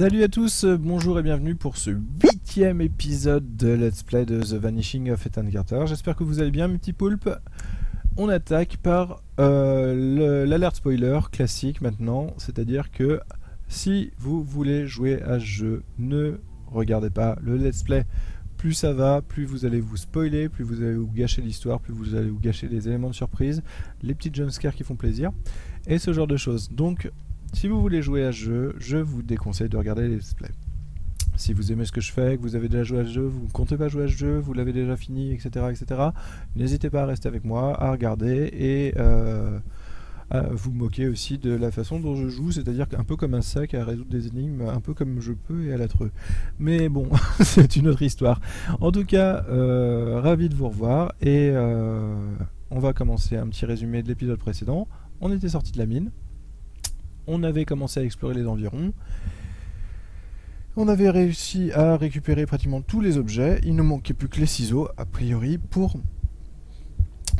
Salut à tous, bonjour et bienvenue pour ce 8e épisode de Let's Play de The Vanishing of Ethan Carter. J'espère que vous allez bien mes petits poulpes. On attaque par l'alerte spoiler classique maintenant, c'est-à-dire que si vous voulez jouer à ce jeu, ne regardez pas le Let's Play. Plus ça va, plus vous allez vous spoiler, plus vous allez vous gâcher l'histoire, plus vous allez vous gâcher les éléments de surprise, les petits jumpscares qui font plaisir, et ce genre de choses. Donc, si vous voulez jouer à ce jeu, je vous déconseille de regarder les let's play. Si vous aimez ce que je fais, que vous avez déjà joué à ce jeu, vous ne comptez pas jouer à ce jeu, vous l'avez déjà fini, etc., etc., n'hésitez pas à rester avec moi, à regarder et à vous moquer aussi de la façon dont je joue, c'est-à-dire un peu comme un sac à résoudre des énigmes, un peu comme je peux et à la treux. Mais bon, c'est une autre histoire. En tout cas, ravi de vous revoir et on va commencer un petit résumé de l'épisode précédent. On était sorti de la mine. On avait commencé à explorer les environs. On avait réussi à récupérer pratiquement tous les objets. Il ne manquait plus que les ciseaux, a priori, pour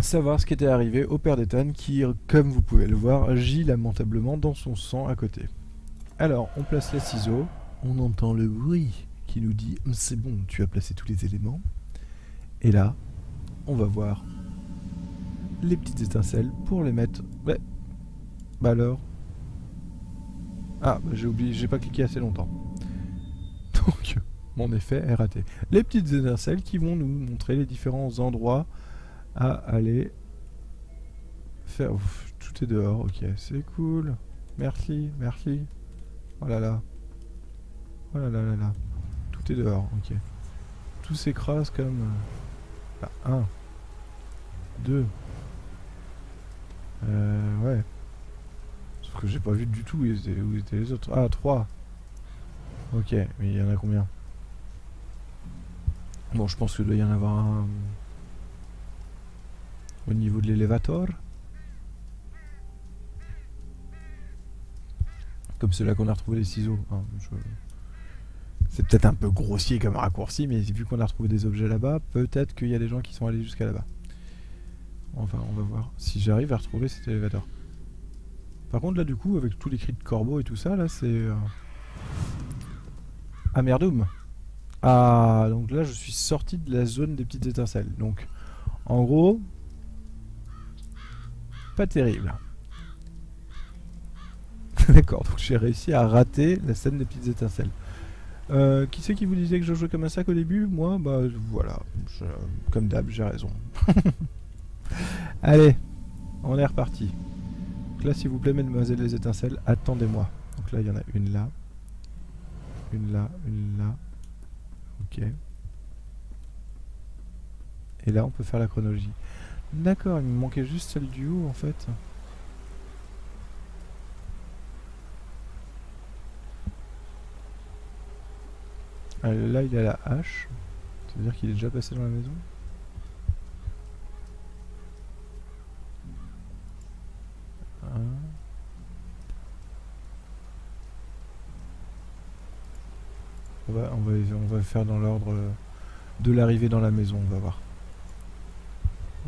savoir ce qui était arrivé au père d'Ethan, qui, comme vous pouvez le voir, gît lamentablement dans son sang à côté. Alors, on place les ciseaux. On entend le bruit qui nous dit « C'est bon, tu as placé tous les éléments. » Et là, on va voir les petites étincelles pour les mettre... Ouais. Bah alors... Ah, bah j'ai oublié, j'ai pas cliqué assez longtemps. Donc, mon effet est raté. Les petites étincelles qui vont nous montrer les différents endroits à aller faire. Ouf, tout est dehors, ok, c'est cool. Merci, merci. Oh là là. Oh là là là là. Tout est dehors, ok. Tout s'écrase comme... Bah, 1. 2. Ouais. Sauf que j'ai pas vu du tout où étaient les autres. Ah, 3. Ok, mais il y en a combien? Bon, je pense qu'il doit y en avoir un au niveau de l'élévateur. Comme ceux-là qu'on a retrouvé les ciseaux. Hein, c'est peut-être un peu grossier comme raccourci, mais vu qu'on a retrouvé des objets là-bas, peut-être qu'il y a des gens qui sont allés jusqu'à là-bas. Enfin, on va voir si j'arrive à retrouver cet élévateur. Par contre, là, du coup, avec tous les cris de corbeau et tout ça, là, c'est... Ah, merdoum. Ah, donc là, je suis sorti de la zone des petites étincelles. Donc, en gros... Pas terrible. D'accord, donc j'ai réussi à rater la scène des petites étincelles. Qui c'est qui vous disait que je jouais comme un sac au début? Moi, bah, voilà. Comme d'hab, j'ai raison. Allez, on est reparti. Donc là, s'il vous plaît, mesdemoiselles les étincelles, attendez-moi. Donc là, il y en a une là. Une là, une là. Ok. Et là, on peut faire la chronologie. D'accord, il me manquait juste celle du haut, en fait. Là, il y a la hache. Ça veut dire qu'il est déjà passé dans la maison. On va faire dans l'ordre de l'arrivée dans la maison, on va voir.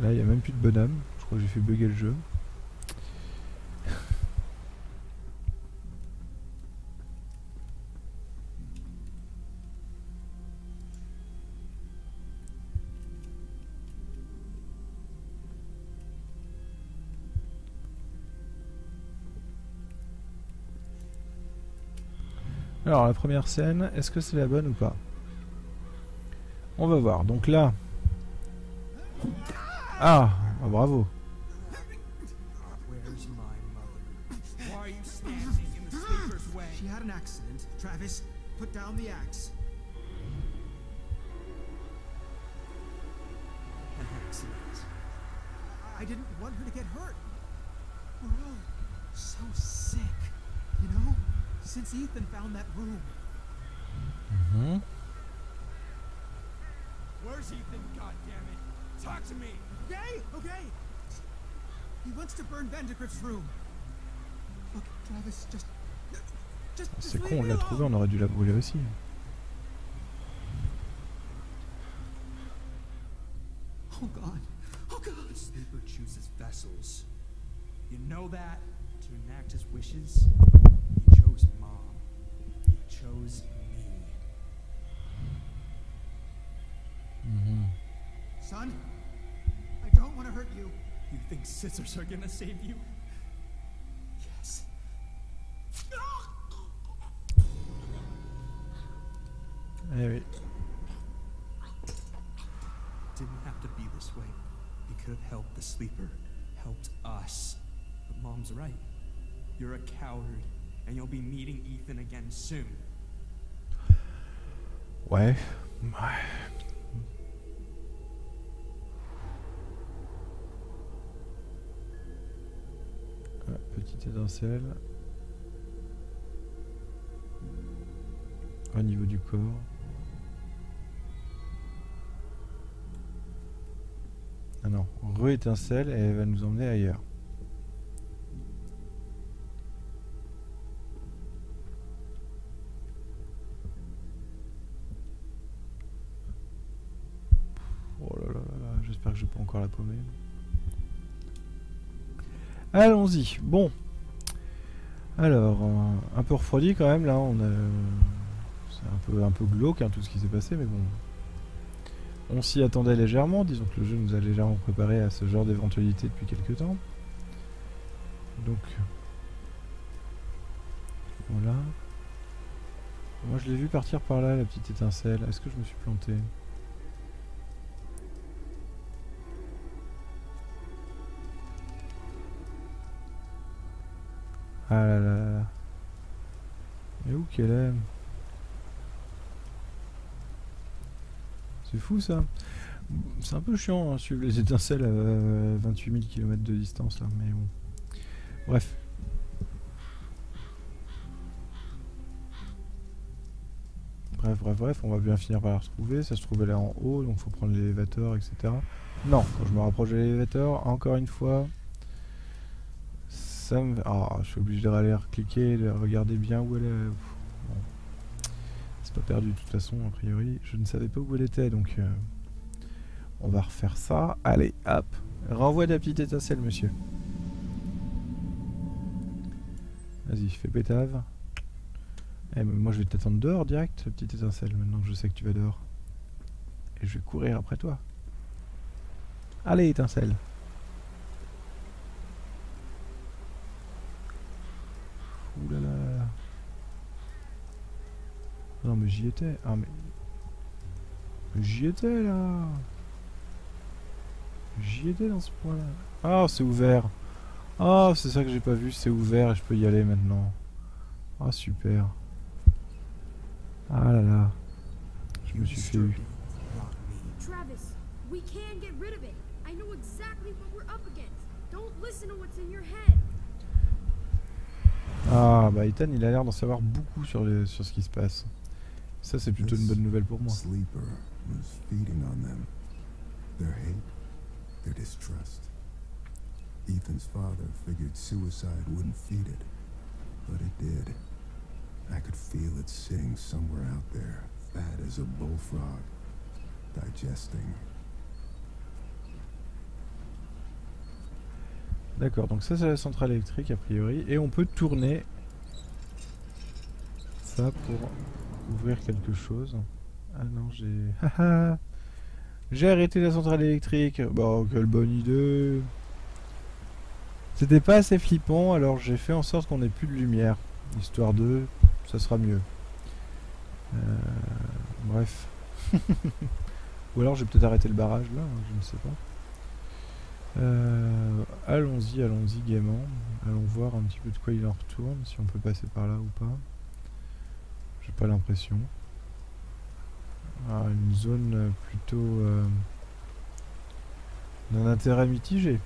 Là, il n'y a même plus de bonhomme. Je crois que j'ai fait bugger le jeu. Alors, la première scène, est-ce que c'est la bonne ou pas? On va voir. Donc là... Ah, bah, bravo. She had an accident. Travis, put down the axe. An accident. I didn't want her to get hurt. We're all so sick, you know? Since Ethan found that room. Where's Ethan, goddammit? Talk to me! Okay, okay. He wants to burn Vandegrift's room. Look, Travis, just C'est con, on l'a trouvé, on aurait dû la brûler aussi. Oh God. Oh God. The sleeper chooses vessels. You know that? To enact his wishes? He chose Mom. He chose son. I don't want to hurt you. You think scissors are gonna save you? Yes. Eh oui. Didn't have to be this way. He could have helped the sleeper, helped us. But Mom's right. You're a coward, and you'll be meeting Ethan again soon. Ouais. Ah, petite étincelle. Au niveau du corps. Ah non, re-étincelle et elle va nous emmener ailleurs. Oh là là là là, j'espère que je peux encore la paumer. Allons-y. Bon. Alors, un peu refroidi quand même là, on a... C'est un peu glauque hein, tout ce qui s'est passé, mais bon. On s'y attendait légèrement, disons que le jeu nous a légèrement préparé à ce genre d'éventualité depuis quelques temps. Donc... Voilà. Moi je l'ai vu partir par là, la petite étincelle. Est-ce que je me suis planté ? Ah là là là là. Mais où qu'elle est ? C'est fou ça. C'est un peu chiant hein, suivre les étincelles à 28 000 km de distance là, mais bon. Bref. Bref, on va bien finir par la retrouver. Ça se trouve elle est en haut, donc faut prendre l'élévateur, etc. Non, quand je me rapproche de l'élévateur, encore une fois, ça me... Ah, je suis obligé d'aller cliquer, de regarder bien où elle est. Bon. C'est pas perdu de toute façon, a priori. Je ne savais pas où elle était, donc... on va refaire ça. Allez, hop. Renvoie de la petite étincelle, monsieur. Vas-y, fais pétave. Eh, mais moi, je vais t'attendre dehors, direct, petite étincelle, maintenant que je sais que tu vas dehors. Et je vais courir après toi. Allez, étincelle. Ouh là là. Non, mais j'y étais. Ah, mais... J'y étais, là. J'y étais dans ce point-là. Ah, c'est ouvert. Ah, c'est ça que j'ai pas vu, c'est ouvert et je peux y aller maintenant. Ah, super. Ah là là. Je me suis fait eu. Travis, we can get rid of it. I know exactly what we're up against. Don't listen to what's in your head. Ah, bah Ethan, il a l'air d'en savoir beaucoup sur ce qui se passe. Ça, c'est plutôt une bonne nouvelle pour moi. Sleeper was feeding on them. Their hate, their distrust. Ethan's father figured suicide wouldn't feed it, but it did. I could feel it sitting somewhere out there, fat as a bullfrog, digesting. D'accord, donc ça c'est la centrale électrique a priori, et on peut tourner ça pour ouvrir quelque chose. Ah non, j'ai... J'ai arrêté la centrale électrique. Bon, quelle bonne idée. C'était pas assez flippant, alors j'ai fait en sorte qu'on ait plus de lumière. Histoire de... ça sera mieux. Bref. Ou alors j'ai peut-être arrêté le barrage là, je ne sais pas. Allons-y gaiement. Allons voir un petit peu de quoi il en retourne, si on peut passer par là ou pas. J'ai pas l'impression. Ah, une zone plutôt d'un intérêt mitigé.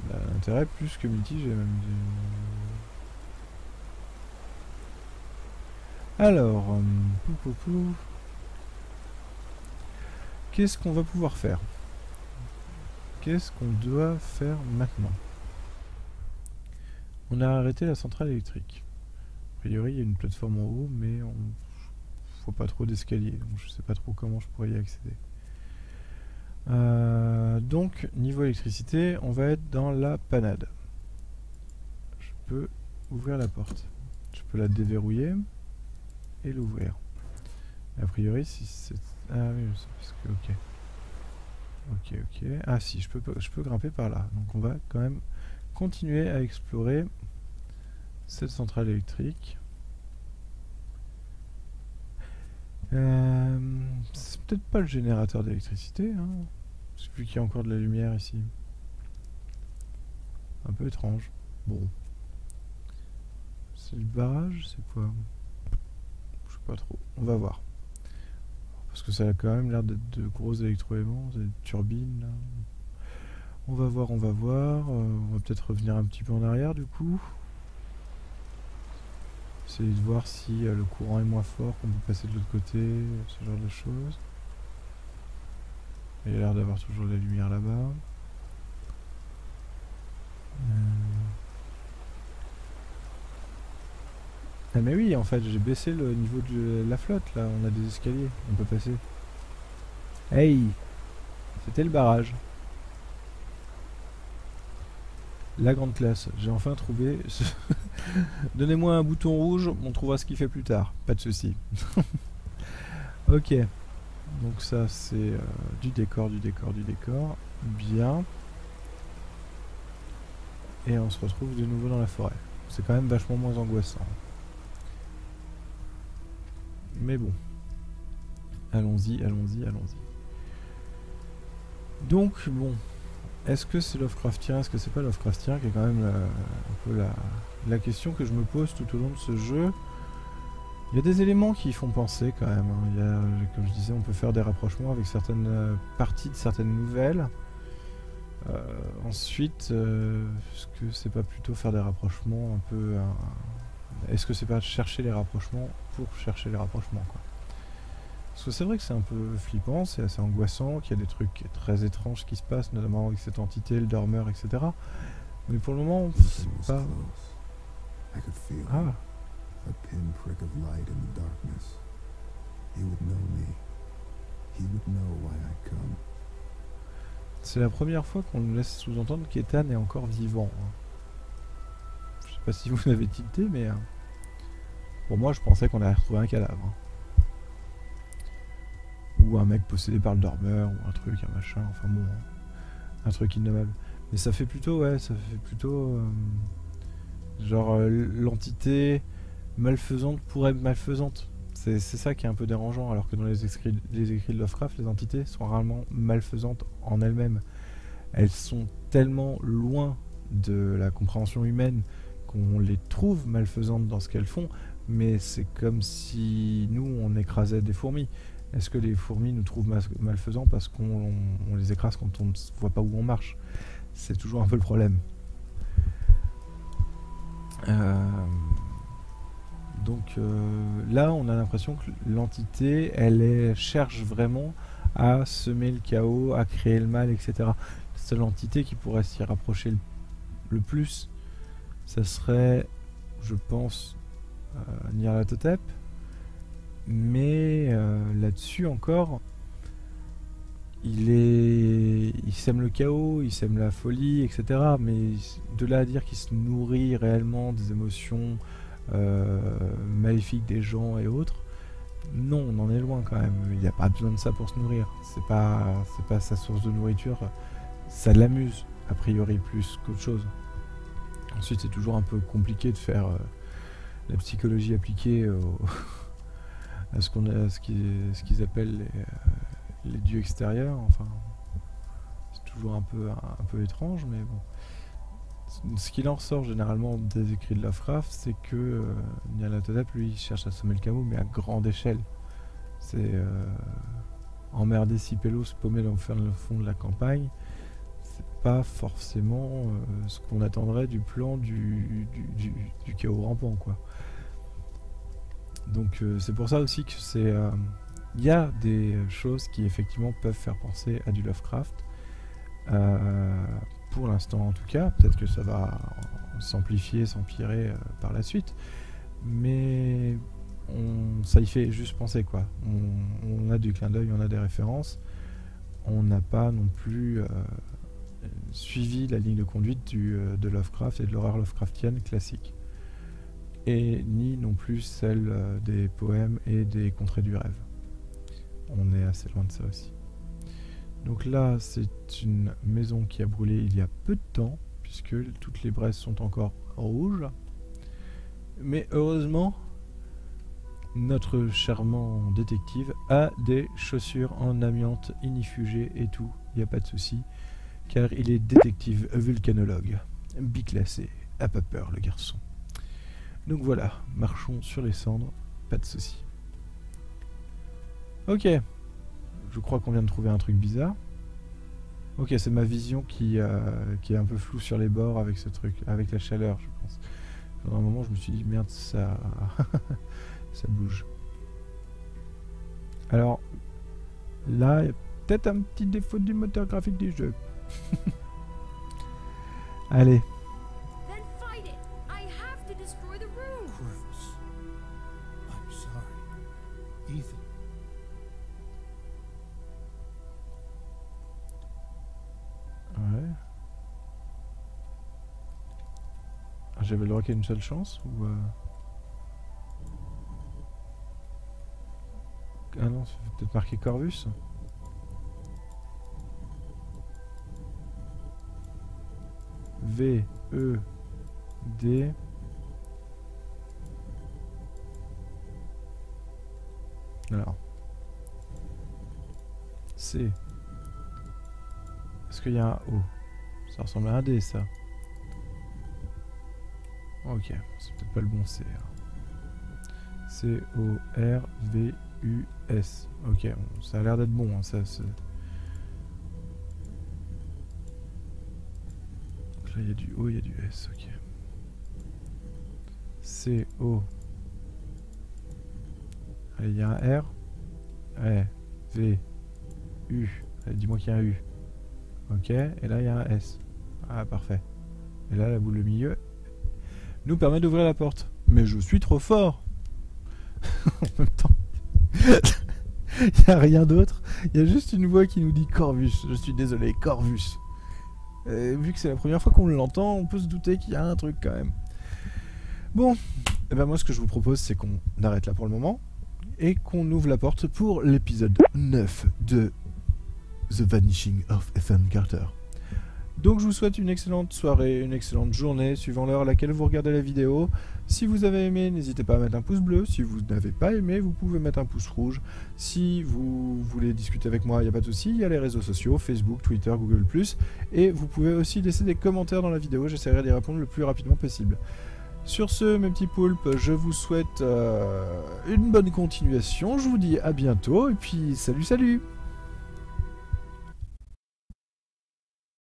D'un intérêt plus que mitigé même. Alors, qu'est-ce qu'on va pouvoir faire? Qu'est-ce qu'on doit faire maintenant? On a arrêté la centrale électrique. A priori, il y a une plateforme en haut, mais on faut pas trop d'escalier, donc je sais pas trop comment je pourrais y accéder. Donc, niveau électricité, on va être dans la panade. Je peux ouvrir la porte. Je peux la déverrouiller et l'ouvrir. A priori, si c'est... Ah oui, c'est parce que... Ok. Ok, ok. Ah si, je peux grimper par là. Donc on va quand même continuer à explorer cette centrale électrique. C'est peut-être pas le générateur d'électricité, hein. Vu qu'il y a encore de la lumière ici. Un peu étrange. Bon. C'est le barrage, c'est quoi? Je sais pas trop. On va voir. Parce que ça a quand même l'air d'être de gros électroaimants, des turbines là. On va voir, on va voir. On va peut-être revenir un petit peu en arrière du coup. Essayer de voir si le courant est moins fort, qu'on peut passer de l'autre côté, ce genre de choses. Il y a l'air d'avoir toujours la lumière là-bas. Ah mais oui, en fait, j'ai baissé le niveau de la flotte, là. On a des escaliers, on peut passer. Hey! C'était le barrage. La grande classe. J'ai enfin trouvé... Donnez-moi un bouton rouge, on trouvera ce qu'il fait plus tard. Pas de souci. Ok. Donc ça, c'est du décor, du décor, du décor. Bien. Et on se retrouve de nouveau dans la forêt. C'est quand même vachement moins angoissant. Mais bon. Allons-y, allons-y, allons-y. Donc, bon. Est-ce que c'est Lovecraftien? Est-ce que c'est pas Lovecraftien? Qui est quand même un peu la question que je me pose tout au long de ce jeu. Il y a des éléments qui y font penser quand même. Hein. Il y a, comme je disais, on peut faire des rapprochements avec certaines parties de certaines nouvelles. Ensuite, est-ce que c'est pas plutôt faire des rapprochements un peu... Est-ce que c'est pas chercher les rapprochements pour chercher les rapprochements, quoi? Parce que c'est vrai que c'est un peu flippant, c'est assez angoissant, qu'il y a des trucs très étranges qui se passent, notamment avec cette entité, le dormeur, etc. Mais pour le moment, c'est pas... Ah! A pinprick of light in the darkness. He would know me. He would know why I come. C'est la première fois qu'on nous laisse sous-entendre qu'Ethan est encore vivant. Hein. Je sais pas si vous avez tilté, mais... pour moi, je pensais qu'on allait retrouver un cadavre. Hein. Ou un mec possédé par le dormeur, ou un truc, un machin, enfin bon... un truc innommable. Mais ça fait plutôt, ouais, ça fait plutôt... genre, l'entité... malfaisante pour être malfaisante. C'est ça qui est un peu dérangeant, alors que dans les écrits de Lovecraft, les entités sont rarement malfaisantes en elles-mêmes. Elles sont tellement loin de la compréhension humaine qu'on les trouve malfaisantes dans ce qu'elles font, mais c'est comme si nous, on écrasait des fourmis. Est-ce que les fourmis nous trouvent malfaisants parce qu'on les écrase quand on ne voit pas où on marche? C'est toujours un peu le problème. Donc là, on a l'impression que l'entité, elle cherche vraiment à semer le chaos, à créer le mal, etc. C'est l'entité qui pourrait s'y rapprocher le plus. Ça serait, je pense, Nyarlathotep. Mais là-dessus encore, il sème le chaos, il sème la folie, etc. Mais de là à dire qu'il se nourrit réellement des émotions maléfiques des gens et autres, non, on en est loin quand même. Il n'y a pas besoin de ça pour se nourrir. C'est pas sa source de nourriture. Ça l'amuse, a priori, plus qu'autre chose. Ensuite, c'est toujours un peu compliqué de faire la psychologie appliquée à ce qu'ils appellent les dieux extérieurs. Enfin, c'est toujours un peu étrange, mais bon. Ce qu'il en ressort généralement des écrits de Lovecraft, c'est que Nyarlathotep, lui, il cherche à semer le chaos, mais à grande échelle. C'est emmerder Sipelos, paumé dans le fond de la campagne. C'est pas forcément ce qu'on attendrait du plan du chaos rampant, quoi. Donc c'est pour ça aussi que c'est... il y a des choses qui effectivement peuvent faire penser à du Lovecraft. Pour l'instant en tout cas, peut-être que ça va s'amplifier, s'empirer par la suite, mais ça y fait juste penser, quoi. On a du clin d'œil, on a des références, on n'a pas non plus suivi la ligne de conduite de Lovecraft et de l'horreur Lovecraftienne classique. et ni non plus celle des poèmes et des contrées du rêve. On est assez loin de ça aussi. Donc là, c'est une maison qui a brûlé il y a peu de temps, puisque toutes les braises sont encore rouges. Mais heureusement, notre charmant détective a des chaussures en amiante inifugées et tout, il n'y a pas de souci, car il est détective vulcanologue. Biclassé, a pas peur le garçon. Donc voilà, marchons sur les cendres, pas de souci. Ok, je crois qu'on vient de trouver un truc bizarre. Ok, c'est ma vision qui est un peu floue sur les bords avec ce truc, avec la chaleur, je pense. Pendant un moment, je me suis dit, merde, ça... ça bouge. Alors, là, il y a peut-être un petit défaut du moteur graphique du jeu. Allez. Then fight it. I have to destroy the room. Gross. I'm sorry. Ethan. Ouais. Ah, j'avais le droit qu'il y ait une seule chance ou Ah non, c'est peut-être marqué Corvus. V, E, D. Alors. C. Est-ce qu'il y a un O? Ça ressemble à un D, ça. Ok, c'est peut-être pas le bon C. C, O, R, V, U, S. Ok, bon, ça a l'air d'être bon, hein, ça. Donc là, il y a du O, il y a du S, ok. C, O. Allez, il y a un R. Ouais, V, U. Allez, dis-moi qu'il y a un U. Ok, et là, il y a un S. Ah, parfait. Et là, la boule au milieu nous permet d'ouvrir la porte. Mais je suis trop fort. En même temps, il n'y a rien d'autre. Il y a juste une voix qui nous dit Corvus. Je suis désolé, Corvus. Vu que c'est la première fois qu'on l'entend, on peut se douter qu'il y a un truc quand même. Bon, et ben moi ce que je vous propose, c'est qu'on arrête là pour le moment et qu'on ouvre la porte pour l'épisode 9 de The Vanishing of Ethan Carter. Donc je vous souhaite une excellente soirée, une excellente journée, suivant l'heure à laquelle vous regardez la vidéo. Si vous avez aimé, n'hésitez pas à mettre un pouce bleu. Si vous n'avez pas aimé, vous pouvez mettre un pouce rouge. Si vous voulez discuter avec moi, il n'y a pas de souci. Il y a les réseaux sociaux, Facebook, Twitter, Google+. Et vous pouvez aussi laisser des commentaires dans la vidéo. J'essaierai d'y répondre le plus rapidement possible. Sur ce, mes petits poulpes, je vous souhaite une bonne continuation. Je vous dis à bientôt et puis salut.